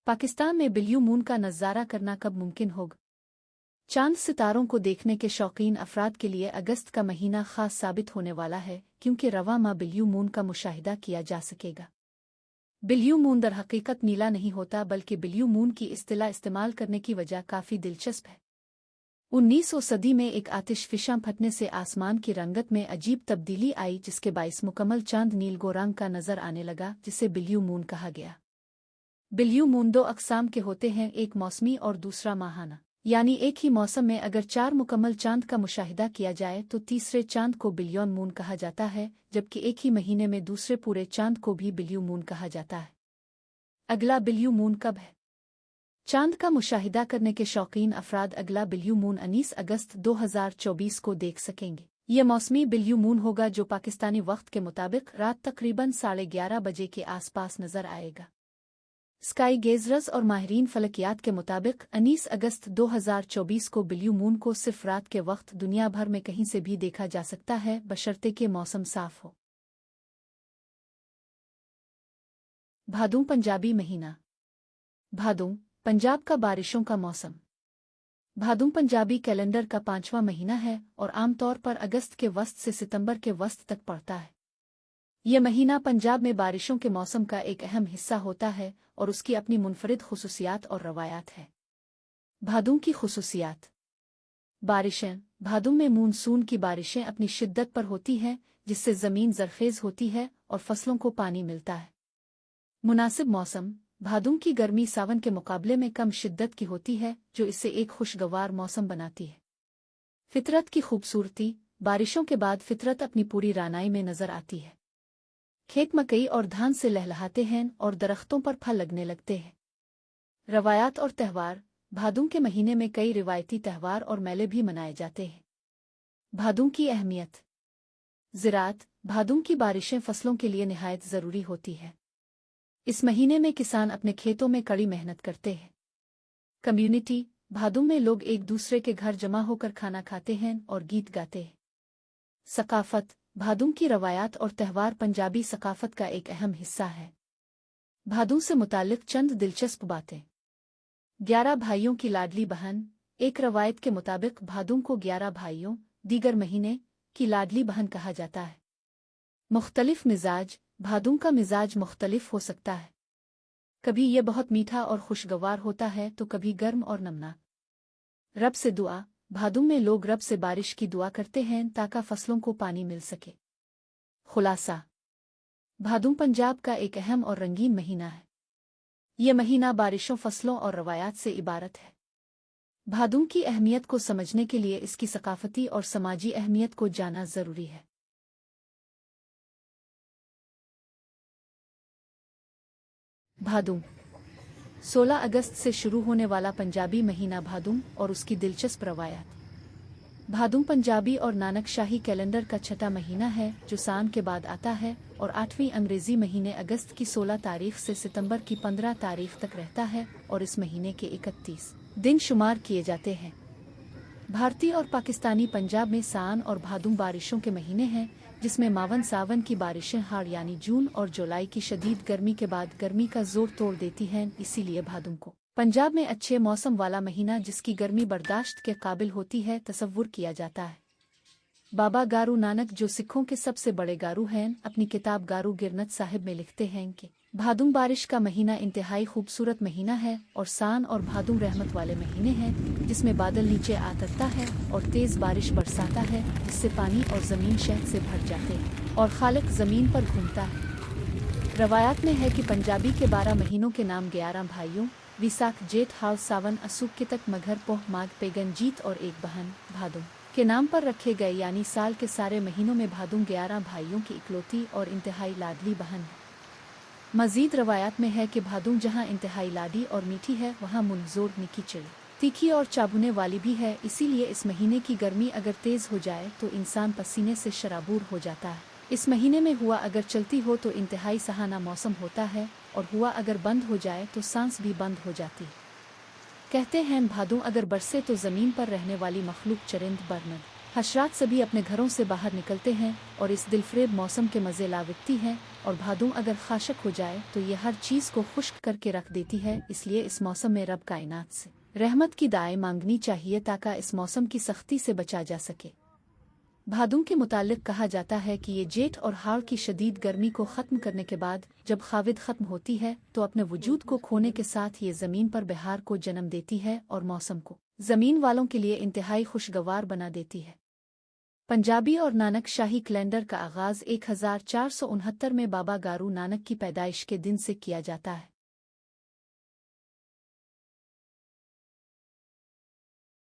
पाकिस्तान में blue moon का नज़ारा करना कब मुमकिन होगा? चांद सितारों को देखने के शौकीन अफराद के लिए अगस्त का महीना खास साबित होने वाला है, क्योंकि रवा माह ब्लू मून का मुशाहिदा किया जा सकेगा। ब्लू मून दर हकीकत नीला नहीं होता, बल्कि ब्लू मून की इस्तिलाह इस्तेमाल करने की वजह काफ़ी दिलचस्प है। 19वीं सदी में एक आतिशफिशां फटने से आसमान की रंगत में अजीब तब्दीली आई, जिसके बाइस मुकम्मल चांद नीलगो रंग का नजर आने लगा, जिसे ब्लू मून कहा गया। ब्लू मून दो अक़साम के होते हैं, एक मौसमी और दूसरा माहाना। यानी एक ही मौसम में अगर 4 मुकम्मल चांद का मुशाहिदा किया जाए तो तीसरे चांद को बिलियन मून कहा जाता है, जबकि एक ही महीने में दूसरे पूरे चांद को भी ब्लू मून कहा जाता है। अगला ब्लू मून कब है? चांद का मुशाहिदा करने के शौकीन अफराद अगला ब्लू मून 19 अगस्त 2024 को देख सकेंगे। ये मौसमी ब्लू मून होगा, जो पाकिस्तानी वक्त के मुताबिक रात तकरीबन 11:30 बजे के आसपास नजर आएगा। स्काई गेजर्स और माहिरीन फलकियात के मुताबिक 19 अगस्त 2024 को ब्लू मून को सिर्फ रात के वक्त दुनिया भर में कहीं से भी देखा जा सकता है, बशर्ते कि मौसम साफ हो। भादों पंजाबी महीना। भादों पंजाब का बारिशों का मौसम। भादों पंजाबी कैलेंडर का 5वां महीना है और आमतौर पर अगस्त के वस्त से सितंबर के वस्त तक पड़ता है। यह महीना पंजाब में बारिशों के मौसम का एक अहम हिस्सा होता है और उसकी अपनी मुनफरिद खुसूसियात और रवायात हैं। भादों की खुसूसियात। बारिशें। भादों में मानसून की बारिशें अपनी शिद्दत पर होती हैं, जिससे ज़मीन ज़रख़ेज़ होती है और फसलों को पानी मिलता है। मुनासिब मौसम। भादों की गर्मी सावन के मुकाबले में कम शिद्दत की होती है, जो इसे एक खुशगवार मौसम बनाती है। फितरत की खूबसूरती। बारिशों के बाद फितरत अपनी पूरी रानाई में नजर आती है। खेत मकई और धान से लहलहाते हैं और दरख्तों पर फल लगने लगते हैं। रवायात और त्यौहार। भादों के महीने में कई रिवायती त्यौहार और मेले भी मनाए जाते हैं। भादों की अहमियत। ज़राअत। भादों की बारिशें फसलों के लिए निहायत ज़रूरी होती है। इस महीने में किसान अपने खेतों में कड़ी मेहनत करते हैं। कम्युनिटी। भादों में लोग एक दूसरे के घर जमा होकर खाना खाते हैं और गीत गाते हैं। सकाफत। भादों की रवायात और त्यौहार पंजाबी सकाफत का एक अहम हिस्सा है। भादों से मुतालिक चंद दिलचस्प बातें। 11 भाइयों की लाडली बहन। एक रवायत के मुताबिक भादों को 11 भाइयों, दीगर महीने, की लाडली बहन कहा जाता है। मुख्तलिफ मिजाज। भादों का मिजाज मुख्तलिफ हो सकता है। कभी यह बहुत मीठा और खुशगवार होता है तो कभी गर्म और नमनाक। रब से दुआ। भादों में लोग रब से बारिश की दुआ करते हैं ताकि फसलों को पानी मिल सके। खुलासा। भादों पंजाब का एक अहम और रंगीन महीना है। यह महीना बारिशों, फसलों और रवायात से इबारत है। भादों की अहमियत को समझने के लिए इसकी सकाफती और समाजी अहमियत को जानना जरूरी है। भादों 16 अगस्त से शुरू होने वाला पंजाबी महीना भादों और उसकी दिलचस्प रवायात। भादों पंजाबी और नानक शाही कैलेंडर का छठा महीना है, जो सान के बाद आता है और 8वीं अंग्रेजी महीने अगस्त की 16 तारीख से सितंबर की 15 तारीख तक रहता है और इस महीने के 31 दिन शुमार किए जाते हैं। भारतीय और पाकिस्तानी पंजाब में सान और भादों बारिशों के महीने हैं, जिसमें मावन सावन की बारिशें हाड़ यानी जून और जुलाई की शदीद गर्मी के बाद गर्मी का जोर तोड़ देती हैं। इसीलिए भादों को पंजाब में अच्छे मौसम वाला महीना, जिसकी गर्मी बर्दाश्त के काबिल होती है, तसव्वुर किया जाता है। बाबा गारू नानक, जो सिखों के सबसे बड़े गारू हैं, अपनी किताब गारू गिरनत साहिब में लिखते हैं कि भादों बारिश का महीना इंतहाई खूबसूरत महीना है और सान और भादों रहमत वाले महीने हैं, जिसमें बादल नीचे आतरता है और तेज़ बारिश बरसाता है, जिससे पानी और ज़मीन शहद से भर जाते हैं और खालिक ज़मीन पर घूमता है। रवायात में है कि पंजाबी के 12 महीनों के नाम 11 भाइयों, विसाख, जेठ, हाड़, सावन, असुक, कितक, मघर, पोह, माघ, पेगन, जीत और एक बहन भादों के नाम पर रखे गए। यानी साल के सारे महीनों में भादों 11 भाइयों की इकलौती और इंतहाई लाडली बहन है। मजीद रवायात में है कि भादों जहाँ इंतहाई लाडी और मीठी है, वहाँ मुनजोर निकी चिड़ी, तीखी और चाबुने वाली भी है। इसीलिए इस महीने की गर्मी अगर तेज़ हो जाए तो इंसान पसीने से शराबूर हो जाता है। इस महीने में हुआ अगर चलती हो तो इंतहाई सहाना मौसम होता है और हुआ अगर बंद हो जाए तो सांस भी बंद हो जाती है। कहते हैं भादों अगर बरसे तो ज़मीन पर रहने वाली मखलूक चरिंद बरनद حشرات سبھی اپنے گھروں سے باہر نکلتے ہیں اور اس دلفریب موسم کے مزے لاوکتی ہیں، اور بھادوں اگر خاشک ہو جائے تو یہ ہر چیز کو خشک کر کے رکھ دیتی ہے، اس لیے اس موسم میں رب کائنات سے رحمت کی دعائیں مانگنی چاہیے تاکہ اس موسم کی سختی سے بچا جا سکے۔ بھادوں کے متعلق کہا جاتا ہے کہ یہ جیٹھ اور ہاڑ کی شدید گرمی کو ختم کرنے کے بعد جب خاود ختم ہوتی ہے تو اپنے وجود کو کھونے کے ساتھ یہ زمین پر بہار کو جنم دیتی ہے اور موسم کو زمین والوں کے لیے انتہائی خوشگوار بنا دیتی ہے۔ پنجابی اور نانک شاہی کیلنڈر کا آغاز 1469 میں بابا گارو نانک کی پیدائش کے دن سے کیا جاتا ہے۔